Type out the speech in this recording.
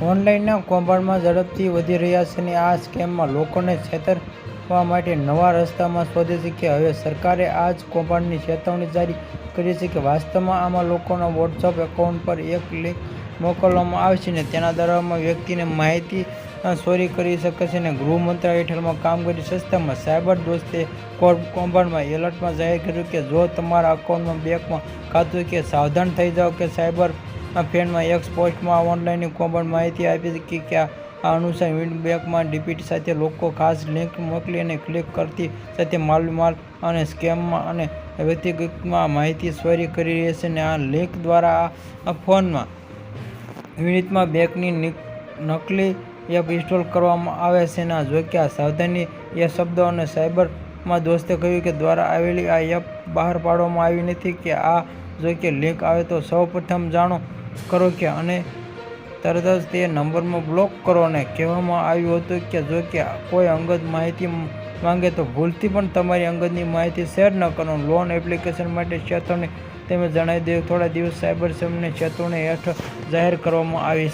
ઓનલાઈનના કૌભાંડમાં ઝડપથી વધી રહ્યા છે અને આ સ્કેમમાં લોકોને છેતરવા માટે નવા રસ્તામાં શોધે છે કે હવે સરકારે આ જ કૌભાંડની ચેતવણી જારી કરી છે કે વાસ્તવમાં આમાં લોકોના વોટ્સએપ એકાઉન્ટ પર એક લિંક મોકલવામાં આવે છે અને તેના દ્વારા વ્યક્તિને માહિતી ચોરી કરી શકે છે. અને ગૃહ મંત્રાલય હેઠળમાં કામગીરી સંસ્થામાં સાયબર દોસ્તે કૌભાંડમાં એલર્ટમાં જાહેર કર્યું કે જો તમારા અકાઉન્ટમાં બેંકમાં ખાતું કે સાવધાન થઈ જાઓ કે સાયબર ફ્રેન્ડમાં એક પોસ્ટમાં ઓનલાઈન કૌભાંડ માહિતી આપી છે કે આ અનુસાર બેંકમાં ડિપોઝિટ સાથે લોકો ખાસ લિંક મોકલી અને ક્લિક કરતી સાથે માલ અને સ્કેમમાં અને વ્યક્તિગતમાં માહિતી ચોરી કરી રહી છે. અને આ લિંક દ્વારા આ ફોનમાં મિનિટમાં બેંકની નકલી એપ ઇન્સ્ટોલ કરવામાં આવે છે. જોકે આ સાવધાની એ શબ્દો અને સાયબર દોસ્તે કહ્યું કે દ્વારા આવેલી આ એપ બહાર પાડવામાં આવી નથી કે આ જોકે લિંક આવે તો સૌ પ્રથમ જાણ કરો કે અને તરત જ તે નંબરમાં બ્લોક કરો. અને કહેવામાં આવ્યું હતું કે જો કે કોઈ અંગત માહિતી માંગે તો ભૂલથી પણ તમારી અંગતની માહિતી શેર ન કરો. લોન એપ્લિકેશન માટે ચેતવણી તેમજ જણાવી દઈએ થોડા દિવસ સાયબર સેલની ચેતવણી હેઠળ જાહેર કરવામાં આવી છે.